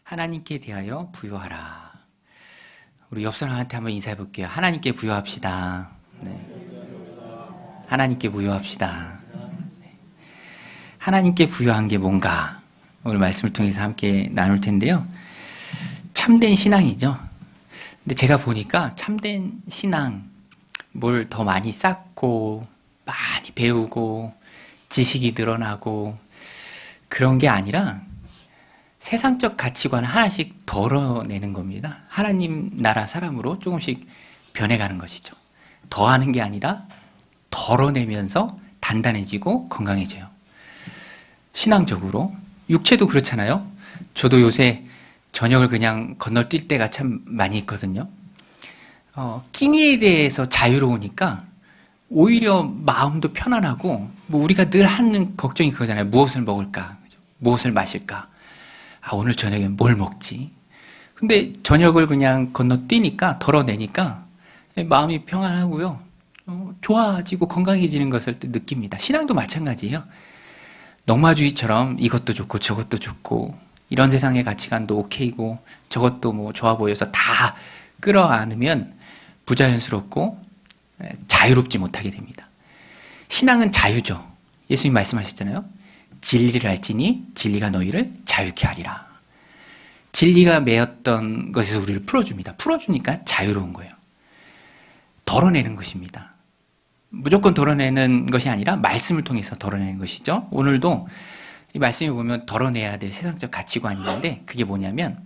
하나님께 대하여 부요하라. 우리 옆 사람한테 한번 인사해 볼게요. 하나님께 부요합시다. 네. 하나님께 부요합시다. 하나님께 부요한 게 뭔가 오늘 말씀을 통해서 함께 나눌 텐데요. 참된 신앙이죠. 근데 제가 보니까 참된 신앙, 뭘 더 많이 쌓고 많이 배우고 지식이 늘어나고 그런 게 아니라 세상적 가치관을 하나씩 덜어내는 겁니다. 하나님 나라 사람으로 조금씩 변해가는 것이죠. 더하는 게 아니라 덜어내면서 단단해지고 건강해져요. 신앙적으로. 육체도 그렇잖아요. 저도 요새 저녁을 그냥 건너뛸 때가 참 많이 있거든요. 끼니에 대해서 자유로우니까 오히려 마음도 편안하고, 뭐 우리가 늘 하는 걱정이 그거잖아요. 무엇을 먹을까? 무엇을 마실까? 오늘 저녁에 뭘 먹지? 근데 저녁을 그냥 건너뛰니까, 덜어내니까 마음이 평안하고요. 좋아지고 건강해지는 것을 또 느낍니다. 신앙도 마찬가지예요. 넉마주의처럼 이것도 좋고 저것도 좋고 이런 세상의 가치관도 오케이고 저것도 뭐 좋아 보여서 다 끌어안으면 부자연스럽고 자유롭지 못하게 됩니다. 신앙은 자유죠. 예수님 말씀하셨잖아요. 진리를 알지니 진리가 너희를 자유케 하리라. 진리가 매였던 것에서 우리를 풀어줍니다. 풀어주니까 자유로운 거예요. 덜어내는 것입니다. 무조건 덜어내는 것이 아니라 말씀을 통해서 덜어내는 것이죠. 오늘도 이 말씀을 보면 덜어내야 될 세상적 가치관이 있는데 그게 뭐냐면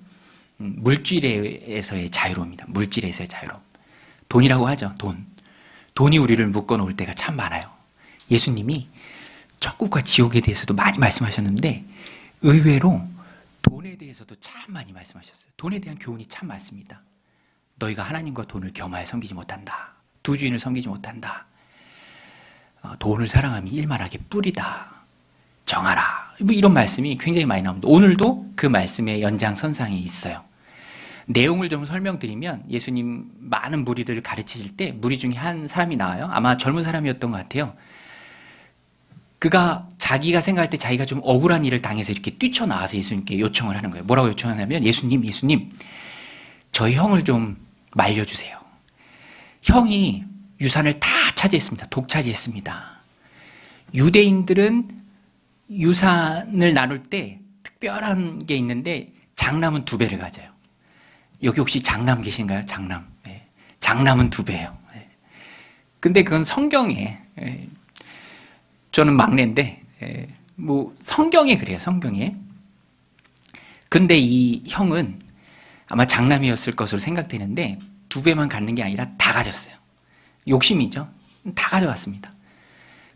물질에서의 자유로움입니다. 물질에서의 자유로움. 돈이라고 하죠. 돈이 우리를 묶어놓을 때가 참 많아요. 예수님이 천국과 지옥에 대해서도 많이 말씀하셨는데 의외로 돈에 대해서도 참 많이 말씀하셨어요. 돈에 대한 교훈이 참 많습니다. 너희가 하나님과 돈을 겸하여 섬기지 못한다. 두 주인을 섬기지 못한다. 돈을 사랑함이 일만하게 뿌리다. 정하라. 뭐 이런 말씀이 굉장히 많이 나옵니다. 오늘도 그 말씀의 연장선상에 있어요. 내용을 좀 설명드리면 예수님 많은 무리들을 가르치실 때 무리 중에 한 사람이 나와요. 아마 젊은 사람이었던 것 같아요. 그가 자기가 생각할 때 자기가 좀 억울한 일을 당해서 이렇게 뛰쳐나와서 예수님께 요청을 하는 거예요. 뭐라고 요청하냐면 예수님, 저희 형을 좀 말려주세요. 형이 유산을 다 차지했습니다. 독차지했습니다. 유대인들은 유산을 나눌 때 특별한 게 있는데 장남은 2배를 가져요. 여기 혹시 장남 계신가요? 장남. 네. 장남은 2배예요. 네. 근데 그건 성경에, 저는 막내인데, 뭐 성경에 그래요. 성경에. 근데 이 형은 아마 장남이었을 것으로 생각되는데 2배만 갖는 게 아니라 다 가졌어요. 욕심이죠. 다 가져왔습니다.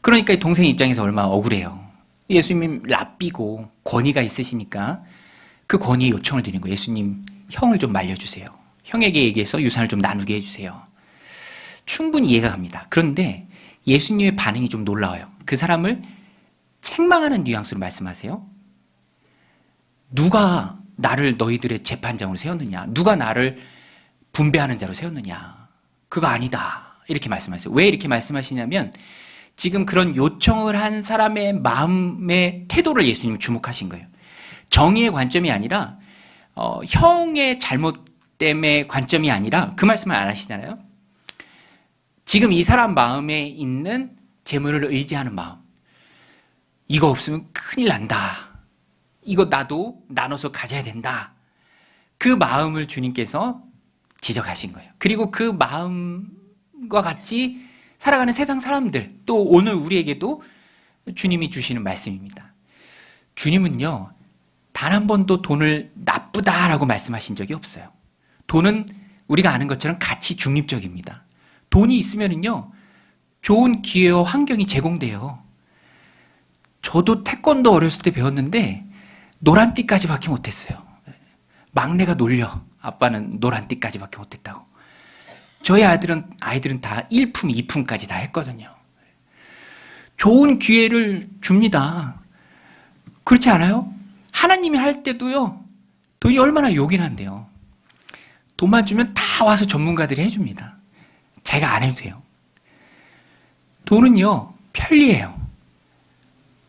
그러니까 이 동생 입장에서 얼마나 억울해요. 예수님 랍비고 권위가 있으시니까 그 권위에 요청을 드리는 거예요. 예수님, 형을 좀 말려주세요. 형에게 얘기해서 유산을 좀 나누게 해주세요. 충분히 이해가 갑니다. 그런데 예수님의 반응이 좀 놀라워요. 그 사람을 책망하는 뉘앙스로 말씀하세요. 누가 나를 너희들의 재판장으로 세웠느냐? 누가 나를 분배하는 자로 세웠느냐? 그거 아니다. 이렇게 말씀하세요. 왜 이렇게 말씀하시냐면 지금 그런 요청을 한 사람의 마음의 태도를 예수님이 주목하신 거예요. 정의의 관점이 아니라 형의 잘못됨의 관점이 아니라 그 말씀을 안 하시잖아요. 지금 이 사람 마음에 있는 재물을 의지하는 마음. 이거 없으면 큰일 난다. 이거 나도 나눠서 가져야 된다. 그 마음을 주님께서 지적하신 거예요. 그리고 그 마음과 같이 살아가는 세상 사람들, 또 오늘 우리에게도 주님이 주시는 말씀입니다. 주님은요, 단 한 번도 돈을 나쁘다라고 말씀하신 적이 없어요. 돈은 우리가 아는 것처럼 가치 중립적입니다. 돈이 있으면요, 좋은 기회와 환경이 제공돼요. 저도 태권도 어렸을 때 배웠는데 노란띠까지밖에 못했어요. 막내가 놀려. 아빠는 노란띠까지밖에 못했다고. 저희 아이들은 다 1품, 2품까지 다 했거든요. 좋은 기회를 줍니다. 그렇지 않아요? 하나님이 할 때도요, 돈이 얼마나 요긴한데요. 돈만 주면 다 와서 전문가들이 해줍니다. 제가 안 해도 돼요. 돈은요, 편리해요.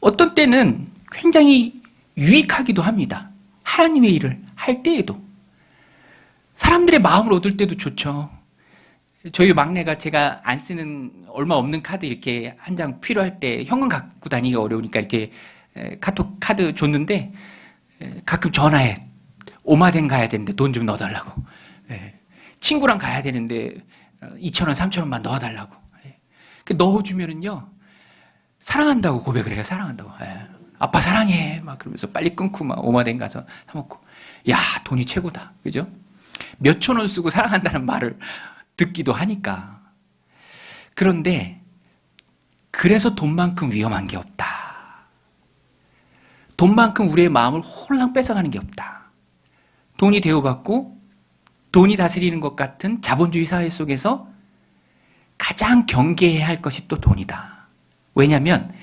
어떤 때는 굉장히 유익하기도 합니다. 하나님의 일을 할 할 때에도, 사람들의 마음을 얻을 때도 좋죠. 저희 막내가 제가 안 쓰는 얼마 없는 카드 이렇게 한 장 필요할 때 현금 갖고 다니기가 어려우니까 이렇게 카톡 카드 줬는데 가끔 전화해. 오마덴 가야 되는데 돈 좀 넣어달라고. 친구랑 가야 되는데 2,000원, 3,000원만 넣어달라고. 넣어주면은요, 사랑한다고 고백을 해요. 사랑한다고. 아빠 사랑해. 막 그러면서 빨리 끊고 막 오마덴 가서 사먹고. 야, 돈이 최고다. 그죠? 몇천 원 쓰고 사랑한다는 말을 듣기도 하니까. 그런데 그래서 돈만큼 위험한 게 없다. 돈만큼 우리의 마음을 홀랑 뺏어가는 게 없다. 돈이 대우받고 돈이 다스리는 것 같은 자본주의 사회 속에서 가장 경계해야 할 것이 또 돈이다. 왜냐하면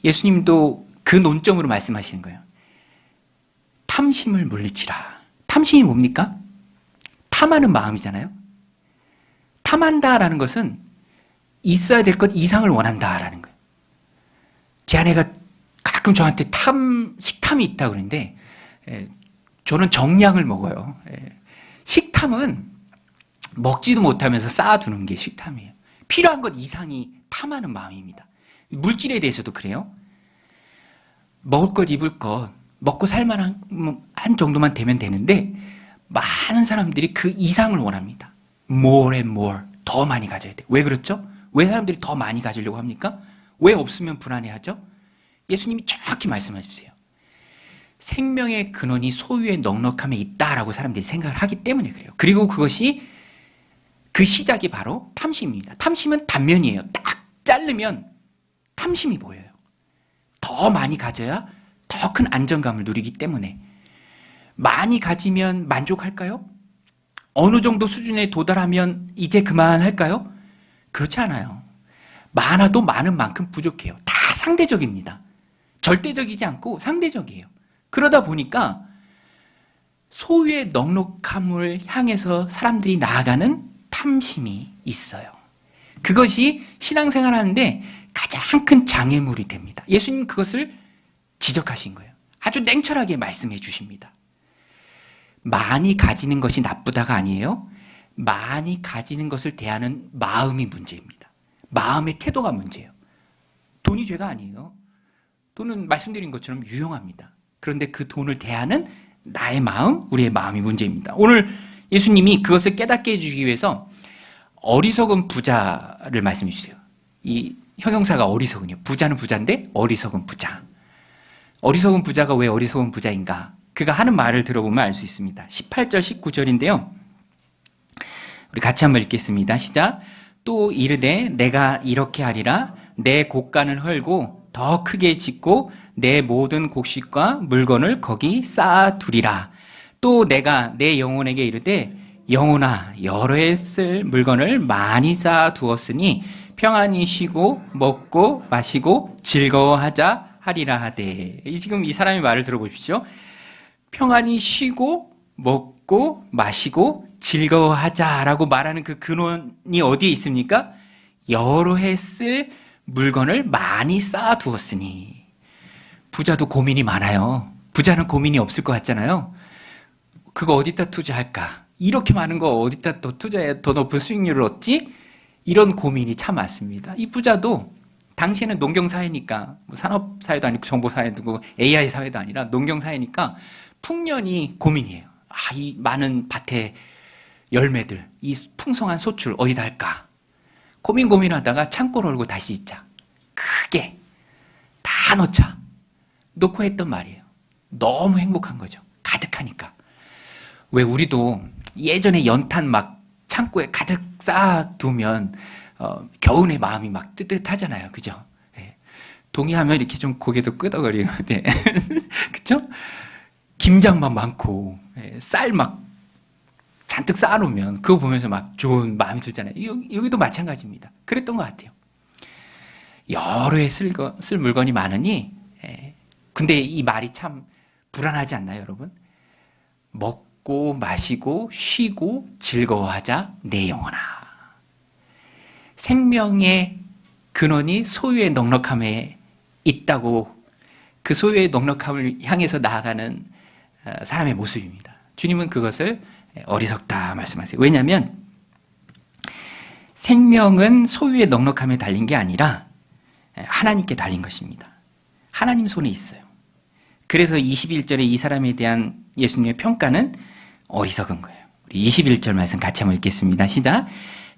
예수님도 그 논점으로 말씀하시는 거예요. 탐심을 물리치라. 탐심이 뭡니까? 탐하는 마음이잖아요. 탐한다라는 것은 있어야 될 것 이상을 원한다라는 거예요. 제 아내가 가끔 저한테 식탐이 있다고 그러는데 저는 정량을 먹어요. 식탐은 먹지도 못하면서 쌓아두는 게 식탐이에요. 필요한 것 이상이 탐하는 마음입니다. 물질에 대해서도 그래요. 먹을 것, 입을 것, 먹고 살만한 한 정도만 되면 되는데 많은 사람들이 그 이상을 원합니다. More and more. 더 많이 가져야 돼. 왜 그렇죠? 왜 사람들이 더 많이 가지려고 합니까? 왜 없으면 불안해하죠? 예수님이 정확히 말씀해 주세요. 생명의 근원이 소유의 넉넉함에 있다라고 사람들이 생각을 하기 때문에 그래요. 그리고 그것이 그 시작이 바로 탐심입니다. 탐심은 단면이에요. 딱 자르면 탐심이 보여요. 더 많이 가져야 더 큰 안정감을 누리기 때문에. 많이 가지면 만족할까요? 어느 정도 수준에 도달하면 이제 그만할까요? 그렇지 않아요. 많아도 많은 만큼 부족해요. 다 상대적입니다. 절대적이지 않고 상대적이에요. 그러다 보니까 소유의 넉넉함을 향해서 사람들이 나아가는 탐심이 있어요. 그것이 신앙생활 하는데 가장 큰 장애물이 됩니다. 예수님 그것을 지적하신 거예요. 아주 냉철하게 말씀해 주십니다. 많이 가지는 것이 나쁘다가 아니에요. 많이 가지는 것을 대하는 마음이 문제입니다. 마음의 태도가 문제예요. 돈이 죄가 아니에요. 돈은 말씀드린 것처럼 유용합니다. 그런데 그 돈을 대하는 나의 마음, 우리의 마음이 문제입니다. 오늘 예수님이 그것을 깨닫게 해주기 위해서 어리석은 부자를 말씀해 주세요. 이 형용사가 어리석은요. 부자는 부자인데 어리석은 부자. 어리석은 부자가 왜 어리석은 부자인가? 그가 하는 말을 들어보면 알 수 있습니다. 18절, 19절인데요. 우리 같이 한번 읽겠습니다. 시작. 또 이르되 내가 이렇게 하리라. 내 곡간을 헐고 더 크게 짓고 내 모든 곡식과 물건을 거기 쌓아두리라. 또 내가 내 영혼에게 이르되 영혼아 여러 해 쓸 물건을 많이 쌓아두었으니 평안히 쉬고 먹고 마시고 즐거워하자 하리라 하되. 지금 이 사람의 말을 들어보십시오. 평안히 쉬고 먹고 마시고 즐거워하자라고 말하는 그 근원이 어디에 있습니까? 여러 해 쓸 물건을 많이 쌓아두었으니. 부자도 고민이 많아요. 부자는 고민이 없을 것 같잖아요. 그거 어디다 투자할까? 이렇게 많은 거 어디다 또 투자해 더 높은 수익률을 얻지? 이런 고민이 참 많습니다. 이 부자도 당시에는 농경사회니까 뭐 산업사회도 아니고 정보사회도 AI 사회도 아니라 농경사회니까 풍년이 고민이에요. 이 많은 밭의 열매들, 이 풍성한 소출 어디다 할까? 고민하다가 창고를 열고 다시 짓자. 크게 다 넣자. 놓고 했던 말이에요. 너무 행복한 거죠. 가득하니까. 왜 우리도 예전에 연탄 막 창고에 가득 쌓아두면 겨우내 마음이 막 뜨뜻하잖아요. 그죠? 네. 동의하면 이렇게 좀 고개도 끄덕거리고. 네. 그쵸? 김장만 많고 쌀 막 잔뜩 쌓아놓으면 그거 보면서 막 좋은 마음이 들잖아요. 여기도 마찬가지입니다. 그랬던 것 같아요. 여러 해 쓸 물건이 많으니 근데 이 말이 참 불안하지 않나요, 여러분? 먹고 마시고 쉬고 즐거워하자 내 영혼아. 생명의 근원이 소유의 넉넉함에 있다고 그 소유의 넉넉함을 향해서 나아가는 사람의 모습입니다. 주님은 그것을 어리석다 말씀하세요. 왜냐하면 생명은 소유의 넉넉함에 달린 게 아니라 하나님께 달린 것입니다. 하나님 손에 있어요. 그래서 21절에 이 사람에 대한 예수님의 평가는 어리석은 거예요. 우리 21절 말씀 같이 한번 읽겠습니다. 시작.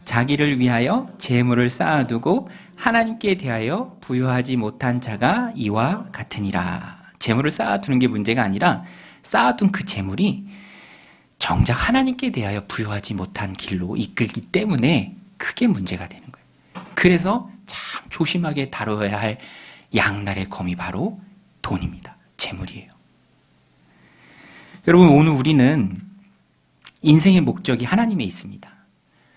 자기를 위하여 재물을 쌓아두고 하나님께 대하여 부여하지 못한 자가 이와 같으니라. 재물을 쌓아두는 게 문제가 아니라 쌓아둔 그 재물이 정작 하나님께 대하여 부여하지 못한 길로 이끌기 때문에 그게 문제가 되는 거예요. 그래서 참 조심하게 다뤄야 할 양날의 검이 바로 돈입니다. 재물이에요. 여러분, 오늘 우리는 인생의 목적이 하나님에 있습니다.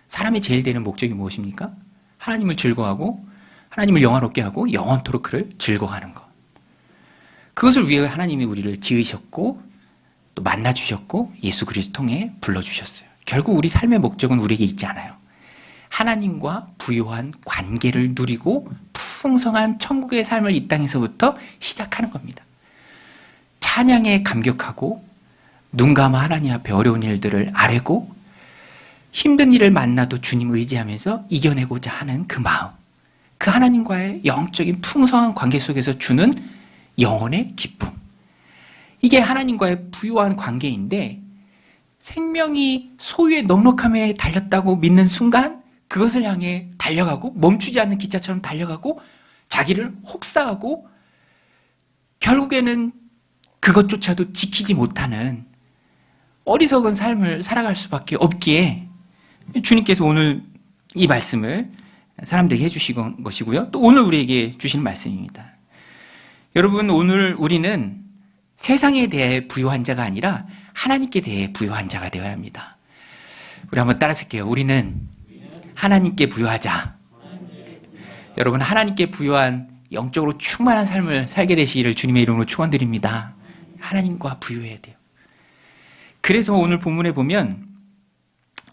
사람의 제일 되는 목적이 무엇입니까? 하나님을 즐거워하고 하나님을 영화롭게 하고 영원토록 그를 즐거워하는 것. 그것을 위해 하나님이 우리를 지으셨고 또 만나주셨고 예수 그리스도 통해 불러주셨어요. 결국 우리 삶의 목적은 우리에게 있지 않아요. 하나님과 부유한 관계를 누리고 풍성한 천국의 삶을 이 땅에서부터 시작하는 겁니다. 찬양에 감격하고 눈 감아 하나님 앞에 어려운 일들을 아뢰고 힘든 일을 만나도 주님 의지하면서 이겨내고자 하는 그 마음, 그 하나님과의 영적인 풍성한 관계 속에서 주는 영혼의 기쁨, 이게 하나님과의 부유한 관계인데 생명이 소유의 넉넉함에 달렸다고 믿는 순간 그것을 향해 달려가고 멈추지 않는 기차처럼 달려가고 자기를 혹사하고 결국에는 그것조차도 지키지 못하는 어리석은 삶을 살아갈 수밖에 없기에 주님께서 오늘 이 말씀을 사람들에게 해주신 것이고요. 또 오늘 우리에게 주신 말씀입니다. 여러분, 오늘 우리는 세상에 대해 부유한 자가 아니라 하나님께 대해 부유한 자가 되어야 합니다. 우리 한번 따라서게요. 우리는 하나님께 부유하자. 여러분, 하나님께 부유한 영적으로 충만한 삶을 살게 되시기를 주님의 이름으로 축원드립니다. 하나님과 부유해야 돼요. 그래서 오늘 본문에 보면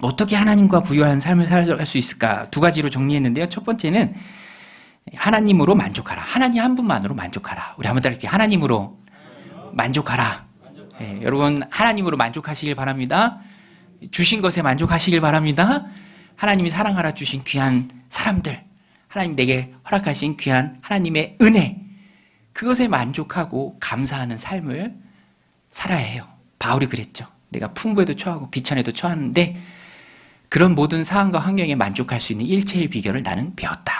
어떻게 하나님과 부유한 삶을 살아갈 수 있을까? 두 가지로 정리했는데요. 첫 번째는 하나님으로 만족하라. 하나님 한 분만으로 만족하라. 우리 한번 따라할게요. 하나님으로 만족하라. 네, 여러분, 하나님으로 만족하시길 바랍니다. 주신 것에 만족하시길 바랍니다. 하나님이 사랑하라 주신 귀한 사람들, 하나님 내게 허락하신 귀한 하나님의 은혜, 그것에 만족하고 감사하는 삶을 살아야 해요. 바울이 그랬죠. 내가 풍부에도 처하고 비천에도 처하는데 그런 모든 상황과 환경에 만족할 수 있는 일체의 비결을 나는 배웠다.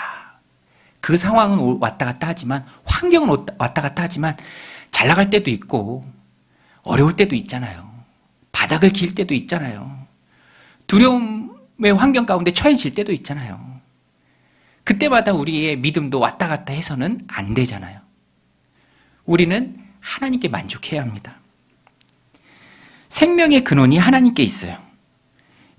그 상황은 왔다 갔다 하지만, 환경은 왔다 갔다 하지만 잘 나갈 때도 있고 어려울 때도 있잖아요. 바닥을 길 때도 있잖아요. 두려움의 환경 가운데 처해질 때도 있잖아요. 그때마다 우리의 믿음도 왔다 갔다 해서는 안 되잖아요. 우리는 하나님께 만족해야 합니다. 생명의 근원이 하나님께 있어요.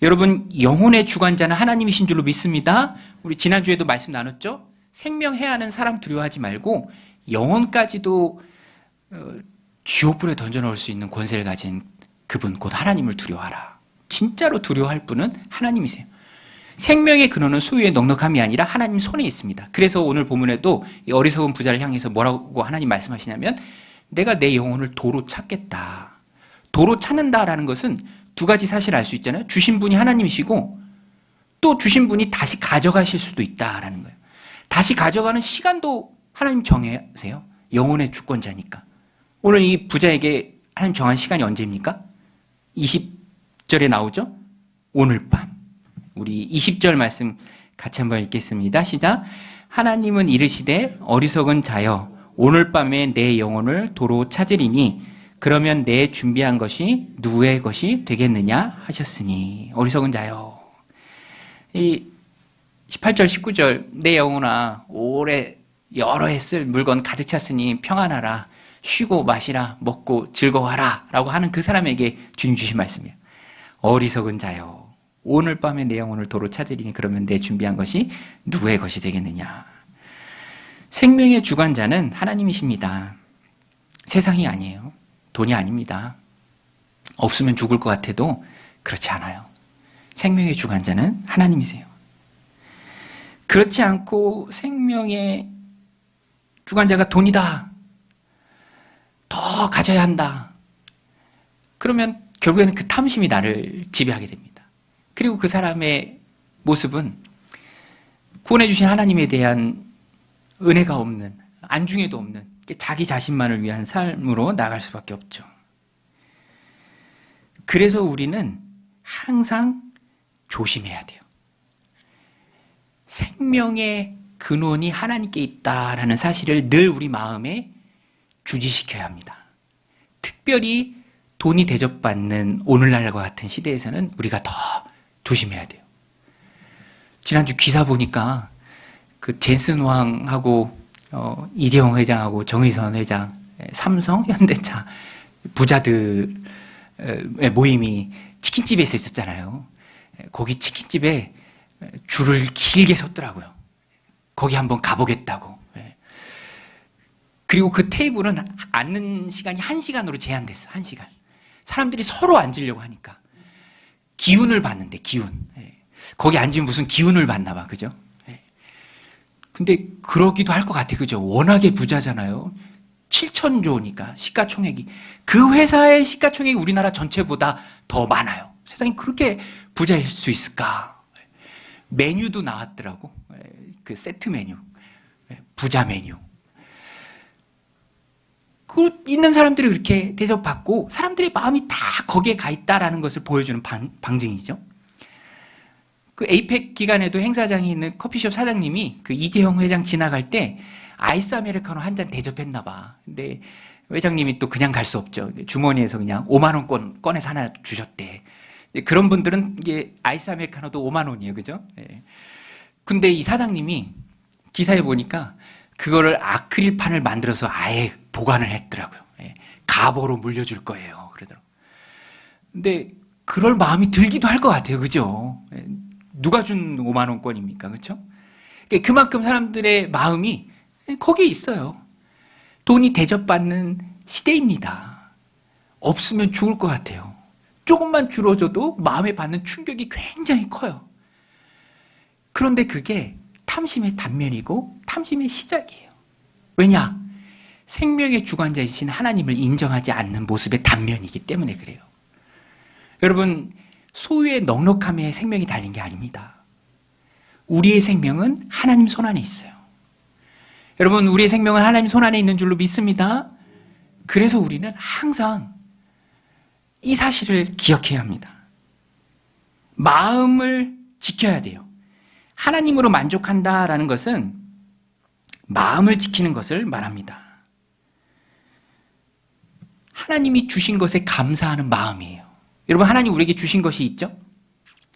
여러분, 영혼의 주관자는 하나님이신 줄로 믿습니다. 우리 지난주에도 말씀 나눴죠? 생명해야 하는 사람 두려워하지 말고 영혼까지도 지옥불에 던져놓을 수 있는 권세를 가진 그분 곧 하나님을 두려워하라. 진짜로 두려워할 분은 하나님이세요. 생명의 근원은 소유의 넉넉함이 아니라 하나님 손에 있습니다. 그래서 오늘 본문에도 이 어리석은 부자를 향해서 뭐라고 하나님 말씀하시냐면 내가 내 영혼을 도로 찾겠다. 도로 찾는다라는 것은 두 가지 사실을 알 수 있잖아요. 주신 분이 하나님이시고 또 주신 분이 다시 가져가실 수도 있다라는 거예요. 다시 가져가는 시간도 하나님 정하세요. 영혼의 주권자니까. 오늘 이 부자에게 하나님 정한 시간이 언제입니까? 20절에 나오죠? 오늘 밤. 우리 20절 말씀 같이 한번 읽겠습니다. 시작. 하나님은 이르시되 어리석은 자여 오늘 밤에 내 영혼을 도로 찾으리니 그러면 내 준비한 것이 누구의 것이 되겠느냐 하셨으니. 어리석은 자여. 이 18절 19절 내 영혼아 오래 여러 해 쓸 물건 가득 찼으니 평안하라. 쉬고 마시라. 먹고 즐거워하라. 라고 하는 그 사람에게 주님 주신 말씀이에요. 어리석은 자여 오늘 밤에 내 영혼을 도로 찾으리니 그러면 내 준비한 것이 누구의 것이 되겠느냐. 생명의 주관자는 하나님이십니다. 세상이 아니에요. 돈이 아닙니다. 없으면 죽을 것 같아도 그렇지 않아요. 생명의 주관자는 하나님이세요. 그렇지 않고 생명의 주관자가 돈이다. 더 가져야 한다. 그러면 결국에는 그 탐심이 나를 지배하게 됩니다. 그리고 그 사람의 모습은 구원해 주신 하나님에 대한 은혜가 없는, 안중에도 없는 자기 자신만을 위한 삶으로 나갈 수밖에 없죠. 그래서 우리는 항상 조심해야 돼요. 생명의 근원이 하나님께 있다라는 사실을 늘 우리 마음에 주지시켜야 합니다. 특별히 돈이 대접받는 오늘날과 같은 시대에서는 우리가 더 조심해야 돼요. 지난주 기사 보니까 그 젠슨 왕하고 이재용 회장하고 정의선 회장, 삼성, 현대차 부자들의 모임이 치킨집에서 있었잖아요. 거기 치킨집에 줄을 길게 섰더라고요. 거기 한번 가보겠다고. 그리고 그 테이블은 앉는 시간이 1시간으로 제한됐어. 1시간. 사람들이 서로 앉으려고 하니까 기운을 받는데, 기운. 거기 앉으면 무슨 기운을 받나 봐. 그죠? 근데 그러기도 할 것 같아. 그죠? 워낙에 부자잖아요. 7천조니까 시가총액이. 그 회사의 시가총액이 우리나라 전체보다 더 많아요. 세상에 그렇게 부자일 수 있을까? 메뉴도 나왔더라고. 그 세트 메뉴. 부자 메뉴. 그 있는 사람들이 그렇게 대접받고 사람들의 마음이 다 거기에 가 있다라는 것을 보여주는 방증이죠. 그 에이펙 기간에도 행사장에 있는 커피숍 사장님이 그 이재용 회장 지나갈 때 아이스 아메리카노 한 잔 대접했나 봐. 근데 회장님이 또 그냥 갈 수 없죠. 주머니에서 그냥 5만 원 꺼내서 하나 주셨대. 그런 분들은 이게 아이스 아메리카노도 5만 원이에요. 그죠? 근데 이 사장님이 기사에 보니까 그거를 아크릴판을 만들어서 아예 보관을 했더라고요. 가보로 물려줄 거예요. 그러더라고요. 근데 그럴 마음이 들기도 할 것 같아요. 그죠? 누가 준 5만 원권입니까? 그렇죠? 그만큼 사람들의 마음이 거기에 있어요. 돈이 대접받는 시대입니다. 없으면 죽을 것 같아요. 조금만 줄어줘도 마음에 받는 충격이 굉장히 커요. 그런데 그게 탐심의 단면이고 탐심의 시작이에요. 왜냐? 생명의 주관자이신 하나님을 인정하지 않는 모습의 단면이기 때문에 그래요. 여러분, 소유의 넉넉함에 생명이 달린 게 아닙니다. 우리의 생명은 하나님 손 안에 있어요. 여러분, 우리의 생명은 하나님 손 안에 있는 줄로 믿습니다. 그래서 우리는 항상 이 사실을 기억해야 합니다. 마음을 지켜야 돼요. 하나님으로 만족한다라는 것은 마음을 지키는 것을 말합니다. 하나님이 주신 것에 감사하는 마음이에요. 여러분, 하나님 우리에게 주신 것이 있죠?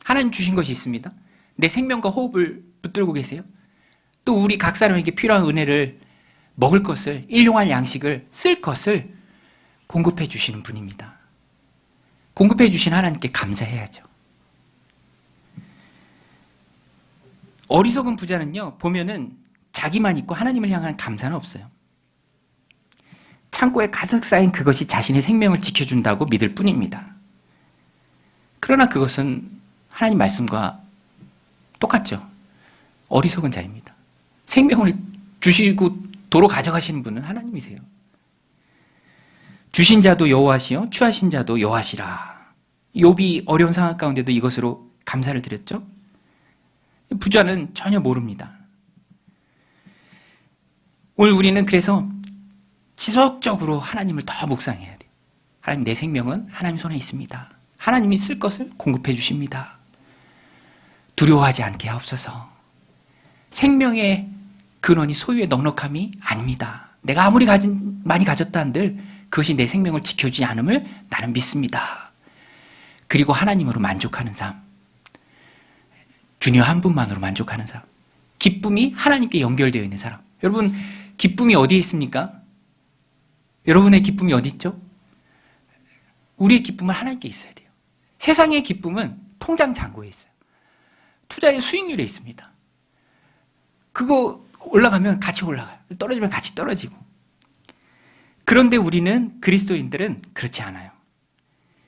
하나님 주신 것이 있습니다. 내 생명과 호흡을 붙들고 계세요. 또 우리 각 사람에게 필요한 은혜를, 먹을 것을, 일용할 양식을, 쓸 것을 공급해 주시는 분입니다. 공급해 주신 하나님께 감사해야죠. 어리석은 부자는요, 보면은 자기만 있고 하나님을 향한 감사는 없어요. 창고에 가득 쌓인 그것이 자신의 생명을 지켜준다고 믿을 뿐입니다. 그러나 그것은 하나님 말씀과 똑같죠. 어리석은 자입니다. 생명을 주시고 도로 가져가시는 분은 하나님이세요. 주신 자도 여호와시요 취하신 자도 여호와시라. 욥이 어려운 상황 가운데도 이것으로 감사를 드렸죠. 부자는 전혀 모릅니다. 오늘 우리는 그래서 지속적으로 하나님을 더 묵상해야 돼요. 하나님, 내 생명은 하나님 손에 있습니다. 하나님이 쓸 것을 공급해 주십니다. 두려워하지 않게 하옵소서. 생명의 근원이 소유의 넉넉함이 아닙니다. 내가 아무리 많이 가졌다 한들 그것이 내 생명을 지켜주지 않음을 나는 믿습니다. 그리고 하나님으로 만족하는 삶, 주님 한 분만으로 만족하는 삶, 기쁨이 하나님께 연결되어 있는 사람. 여러분, 기쁨이 어디에 있습니까? 여러분의 기쁨이 어디 있죠? 우리의 기쁨은 하나님께 있어야 돼요. 세상의 기쁨은 통장 잔고에 있어요. 투자의 수익률에 있습니다. 그거 올라가면 같이 올라가요. 떨어지면 같이 떨어지고. 그런데 우리는, 그리스도인들은 그렇지 않아요.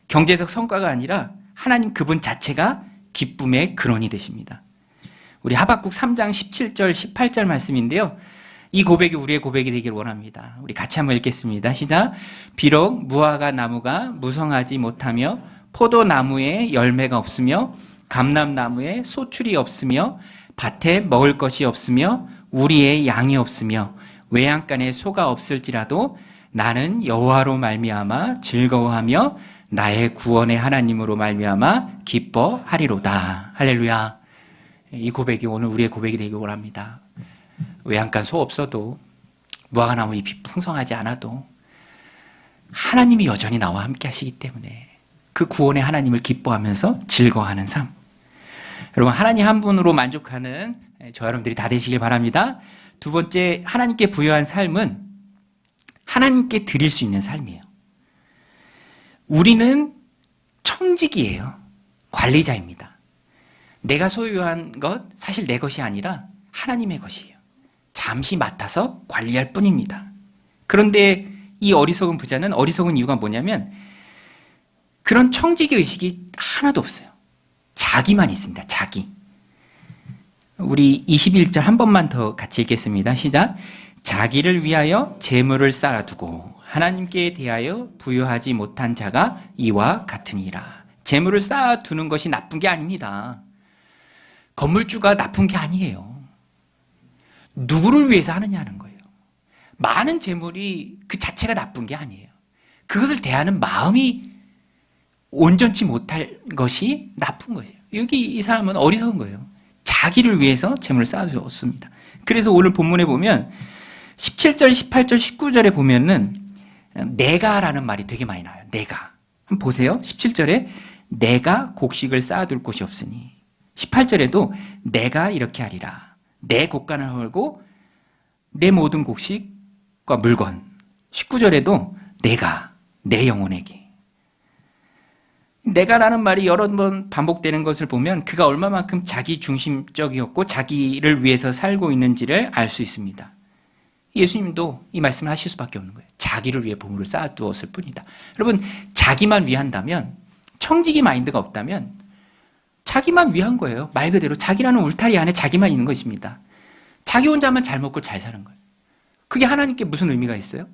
경제적 성과가 아니라 하나님 그분 자체가 기쁨의 근원이 되십니다. 우리 하박국 3장 17절 18절 말씀인데요. 이 고백이 우리의 고백이 되기를 원합니다. 우리 같이 한번 읽겠습니다. 시작. 비록 무화과 나무가 무성하지 못하며 포도나무에 열매가 없으며 감람나무에 소출이 없으며 밭에 먹을 것이 없으며 우리의 양이 없으며 외양간에 소가 없을지라도 나는 여호와로 말미암아 즐거워하며 나의 구원의 하나님으로 말미암아 기뻐하리로다. 할렐루야. 이 고백이 오늘 우리의 고백이 되기 원합니다. 외양간 소 없어도 무화과나무 잎이 풍성하지 않아도 하나님이 여전히 나와 함께 하시기 때문에 그 구원의 하나님을 기뻐하면서 즐거워하는 삶. 여러분, 하나님 한 분으로 만족하는 저 여러분들이 다 되시길 바랍니다. 두 번째, 하나님께 부여한 삶은 하나님께 드릴 수 있는 삶이에요. 우리는 청직이에요. 관리자입니다. 내가 소유한 것, 사실 내 것이 아니라 하나님의 것이에요. 잠시 맡아서 관리할 뿐입니다. 그런데 이 어리석은 부자는 어리석은 이유가 뭐냐면 그런 청지기 의식이 하나도 없어요. 자기만 있습니다. 자기. 우리 21절 한 번만 더 같이 읽겠습니다. 시작. 자기를 위하여 재물을 쌓아두고 하나님께 대하여 부여하지 못한 자가 이와 같으니라. 재물을 쌓아두는 것이 나쁜 게 아닙니다. 건물주가 나쁜 게 아니에요. 누구를 위해서 하느냐는 거예요. 많은 재물이 그 자체가 나쁜 게 아니에요. 그것을 대하는 마음이 온전치 못할 것이 나쁜 거예요. 여기 이 사람은 어리석은 거예요. 자기를 위해서 재물을 쌓아두었습니다. 그래서 오늘 본문에 보면 17절, 18절, 19절에 보면은 내가라는 말이 되게 많이 나와요. 내가. 한번 보세요. 17절에 내가 곡식을 쌓아둘 곳이 없으니 18절에도 내가 이렇게 하리라. 내 곡간을 헐고 내 모든 곡식과 물건. 19절에도 내가 내 영혼에게. 내가라는 말이 여러 번 반복되는 것을 보면 그가 얼마만큼 자기 중심적이었고 자기를 위해서 살고 있는지를 알 수 있습니다. 예수님도 이 말씀을 하실 수밖에 없는 거예요. 자기를 위해 보물을 쌓아두었을 뿐이다. 여러분, 자기만 위한다면, 청지기 마인드가 없다면 자기만 위한 거예요. 말 그대로 자기라는 울타리 안에 자기만 있는 것입니다. 자기 혼자만 잘 먹고 잘 사는 거예요. 그게 하나님께 무슨 의미가 있어요?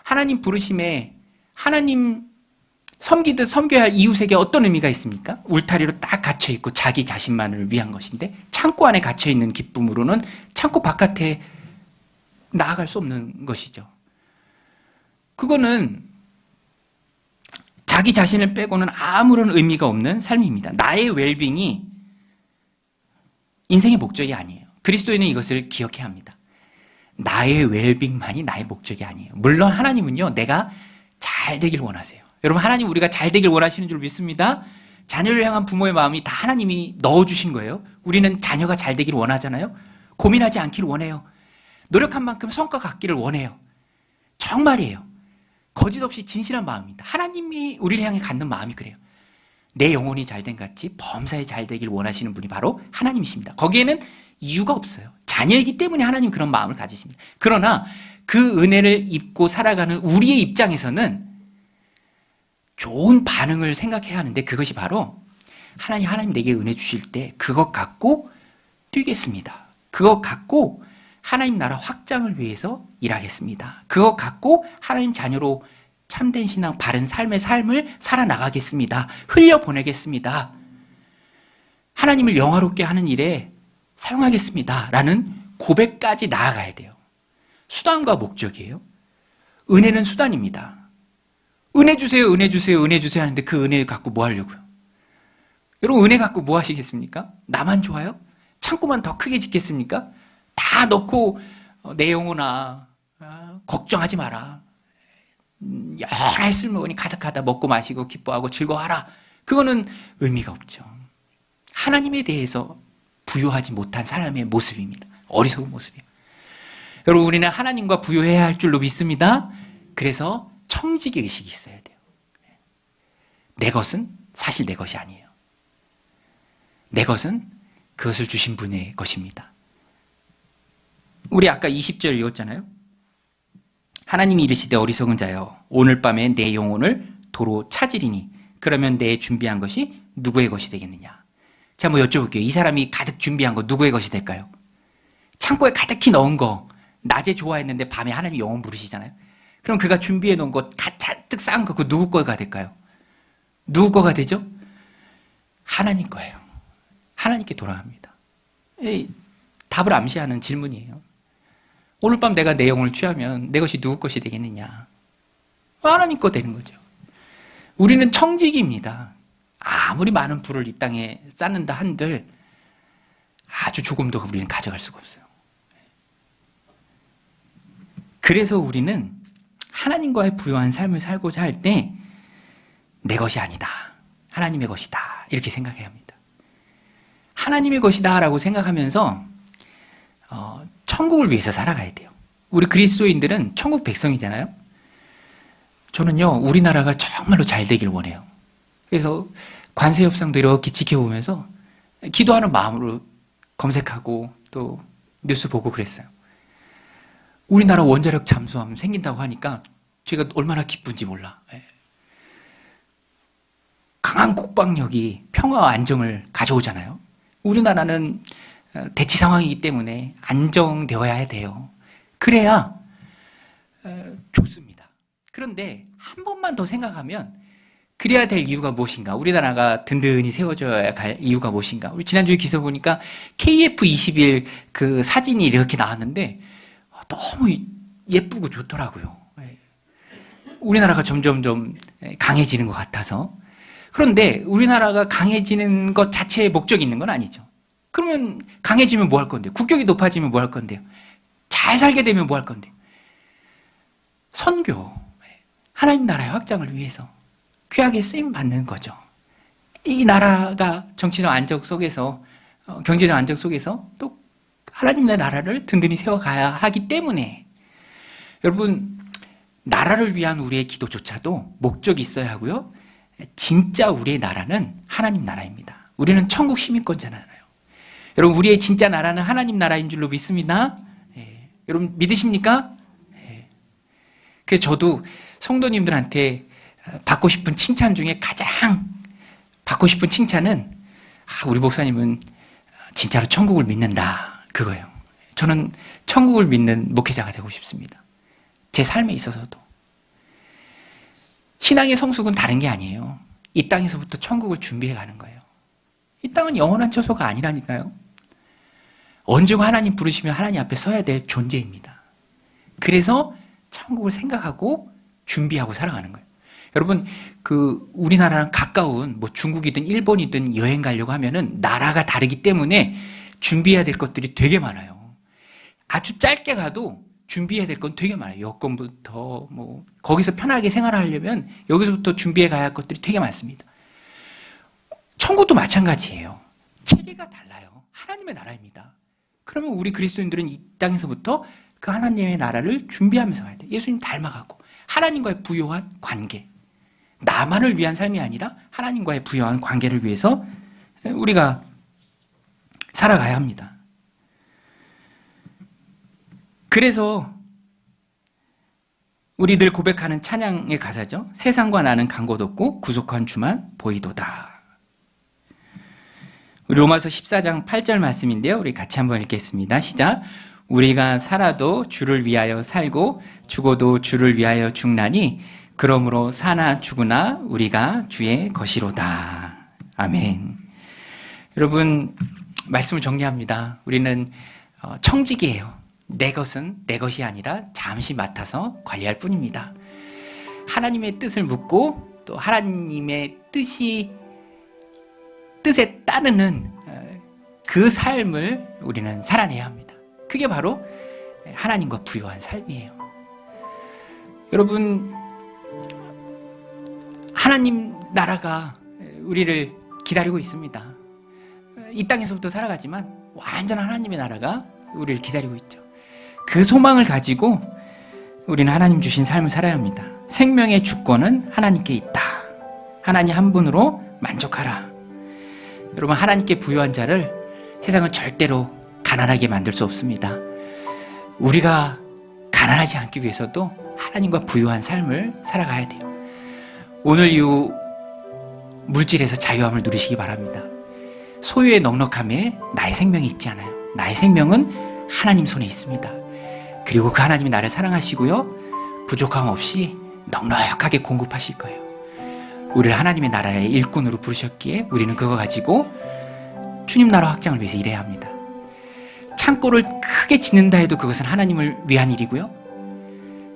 하나님 부르심에 하나님 섬기듯 섬겨야 할 이웃에게 어떤 의미가 있습니까? 울타리로 딱 갇혀있고 자기 자신만을 위한 것인데 창고 안에 갇혀있는 기쁨으로는 창고 바깥에 나아갈 수 없는 것이죠. 그거는 자기 자신을 빼고는 아무런 의미가 없는 삶입니다. 나의 웰빙이 인생의 목적이 아니에요. 그리스도인은 이것을 기억해야 합니다. 나의 웰빙만이 나의 목적이 아니에요. 물론 하나님은요, 내가 잘 되길 원하세요. 여러분, 하나님 우리가 잘 되길 원하시는 줄 믿습니다. 자녀를 향한 부모의 마음이 다 하나님이 넣어주신 거예요. 우리는 자녀가 잘 되길 원하잖아요. 고민하지 않기를 원해요. 노력한 만큼 성과 갖기를 원해요. 정말이에요. 거짓 없이 진실한 마음입니다. 하나님이 우리를 향해 갖는 마음이 그래요. 내 영혼이 잘된 같이 범사에 잘 되길 원하시는 분이 바로 하나님이십니다. 거기에는 이유가 없어요. 자녀이기 때문에 하나님 그런 마음을 가지십니다. 그러나 그 은혜를 입고 살아가는 우리의 입장에서는 좋은 반응을 생각해야 하는데 그것이 바로 하나님 내게 은혜 주실 때 그것 갖고 뛰겠습니다. 그것 갖고 하나님 나라 확장을 위해서 일하겠습니다. 그것 갖고 하나님 자녀로 참된 신앙, 바른 삶의 삶을 살아나가겠습니다. 흘려보내겠습니다. 하나님을 영화롭게 하는 일에 사용하겠습니다. 라는 고백까지 나아가야 돼요. 수단과 목적이에요. 은혜는 수단입니다. 은혜 주세요, 은혜 주세요, 은혜 주세요 하는데 그 은혜 갖고 뭐 하려고요? 여러분, 은혜 갖고 뭐 하시겠습니까? 나만 좋아요? 창고만 더 크게 짓겠습니까? 다 넣고 내 영혼아 걱정하지 마라. 여러 쓸모니 가득하다. 먹고 마시고 기뻐하고 즐거워하라. 그거는 의미가 없죠. 하나님에 대해서 부요하지 못한 사람의 모습입니다. 어리석은 모습이에요. 여러분, 우리는 하나님과 부요해야 할 줄로 믿습니다. 그래서 청지기 의식이 있어야 돼요. 내 것은 사실 내 것이 아니에요. 내 것은 그것을 주신 분의 것입니다. 우리 아까 20절 읽었잖아요. 하나님이 이르시되 어리석은 자여 오늘 밤에 내 영혼을 도로 찾으리니 그러면 내 준비한 것이 누구의 것이 되겠느냐. 자, 한번 여쭤볼게요. 이 사람이 가득 준비한 거 누구의 것이 될까요? 창고에 가득히 넣은 거 낮에 좋아했는데 밤에 하나님 영혼 부르시잖아요. 그럼 그가 준비해 놓은 것 가득 쌓은 거 그 누구 거가 될까요? 누구 거가 되죠? 하나님 거예요. 하나님께 돌아갑니다. 답을 암시하는 질문이에요. 오늘 밤 내가 내 영혼을 취하면 내 것이 누구 것이 되겠느냐? 하나님 거 되는 거죠. 우리는 청지기입니다. 아무리 많은 불을 이 땅에 쌓는다 한들 아주 조금도 우리는 가져갈 수가 없어요. 그래서 우리는 하나님과의 부요한 삶을 살고자 할 때 내 것이 아니다. 하나님의 것이다. 이렇게 생각해야 합니다. 하나님의 것이다 라고 생각하면서 천국을 위해서 살아가야 돼요. 우리 그리스도인들은 천국 백성이잖아요. 저는요, 우리나라가 정말로 잘 되길 원해요. 그래서 관세 협상도 이렇게 지켜보면서 기도하는 마음으로 검색하고 또 뉴스 보고 그랬어요. 우리나라 원자력 잠수함 생긴다고 하니까 제가 얼마나 기쁜지 몰라. 강한 국방력이 평화와 안정을 가져오잖아요. 우리나라는 대치 상황이기 때문에 안정되어야 돼요. 그래야 좋습니다. 그런데 한 번만 더 생각하면 그래야 될 이유가 무엇인가? 우리나라가 든든히 세워져야 할 이유가 무엇인가? 우리 지난주에 기사 보니까 KF-21 그 사진이 이렇게 나왔는데 너무 예쁘고 좋더라고요. 우리나라가 점점점 강해지는 것 같아서. 그런데 우리나라가 강해지는 것 자체에 목적이 있는 건 아니죠. 그러면 강해지면 뭐 할 건데요? 국격이 높아지면 뭐 할 건데요? 잘 살게 되면 뭐 할 건데요? 선교, 하나님 나라의 확장을 위해서 귀하게 쓰임 받는 거죠. 이 나라가 정치적 안정 속에서, 경제적 안정 속에서 또 하나님의 나라를 든든히 세워가야 하기 때문에 여러분, 나라를 위한 우리의 기도조차도 목적이 있어야 하고요. 진짜 우리의 나라는 하나님 나라입니다. 우리는 천국 시민권자잖아요. 여러분, 우리의 진짜 나라는 하나님 나라인 줄로 믿습니다. 여러분 믿으십니까? 그래서 저도 성도님들한테 받고 싶은 칭찬 중에 가장 받고 싶은 칭찬은 우리 목사님은 진짜로 천국을 믿는다, 그거예요. 저는 천국을 믿는 목회자가 되고 싶습니다. 제 삶에 있어서도. 신앙의 성숙은 다른 게 아니에요. 이 땅에서부터 천국을 준비해 가는 거예요. 이 땅은 영원한 처소가 아니라니까요. 언제고 하나님 부르시면 하나님 앞에 서야 될 존재입니다. 그래서 천국을 생각하고 준비하고 살아가는 거예요. 여러분, 우리나라랑 가까운 중국이든 일본이든 여행 가려고 하면은 나라가 다르기 때문에 준비해야 될 것들이 되게 많아요. 아주 짧게 가도 준비해야 될 건 되게 많아요. 여권부터 거기서 편하게 생활하려면 여기서부터 준비해 가야 할 것들이 되게 많습니다. 천국도 마찬가지예요. 체계가 달라요. 하나님의 나라입니다. 그러면 우리 그리스도인들은 이 땅에서부터 그 하나님의 나라를 준비하면서 가야 돼요. 예수님 닮아가고 하나님과의 부요한 관계, 나만을 위한 삶이 아니라 하나님과의 부요한 관계를 위해서 우리가 살아가야 합니다. 그래서 우리 늘 고백하는 찬양의 가사죠. 세상과 나는 간 곳 없고 구속한 주만 보이도다. 로마서 14장 8절 말씀인데요. 우리 같이 한번 읽겠습니다. 시작. 우리가 살아도 주를 위하여 살고 죽어도 주를 위하여 죽나니 그러므로 사나 죽으나 우리가 주의 것이로다. 아멘. 여러분, 말씀을 정리합니다. 우리는 청직이에요. 내 것은 내 것이 아니라 잠시 맡아서 관리할 뿐입니다. 하나님의 뜻을 묻고 또 하나님의 뜻에 따르는 그 삶을 우리는 살아내야 합니다. 그게 바로 하나님과 부요한 삶이에요. 여러분, 하나님 나라가 우리를 기다리고 있습니다. 이 땅에서부터 살아가지만 완전한 하나님의 나라가 우리를 기다리고 있죠. 그 소망을 가지고 우리는 하나님 주신 삶을 살아야 합니다. 생명의 주권은 하나님께 있다. 하나님 한 분으로 만족하라. 여러분, 하나님께 부요한 자를 세상은 절대로 가난하게 만들 수 없습니다. 우리가 가난하지 않기 위해서도 하나님과 부요한 삶을 살아가야 돼요. 오늘 이후 물질에서 자유함을 누리시기 바랍니다. 소유의 넉넉함에 나의 생명이 있지 않아요. 나의 생명은 하나님 손에 있습니다. 그리고 그 하나님이 나를 사랑하시고요, 부족함 없이 넉넉하게 공급하실 거예요. 우리를 하나님의 나라의 일꾼으로 부르셨기에 우리는 그거 가지고 주님 나라 확장을 위해서 일해야 합니다. 창고를 크게 짓는다 해도 그것은 하나님을 위한 일이고요.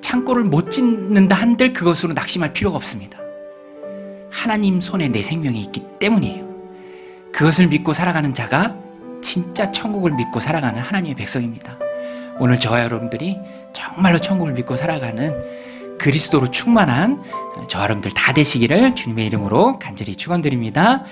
창고를 못 짓는다 한들 그것으로 낙심할 필요가 없습니다. 하나님 손에 내 생명이 있기 때문이에요. 그것을 믿고 살아가는 자가 진짜 천국을 믿고 살아가는 하나님의 백성입니다. 오늘 저와 여러분들이 정말로 천국을 믿고 살아가는 그리스도로 충만한 저와 여러분들 다 되시기를 주님의 이름으로 간절히 축원드립니다.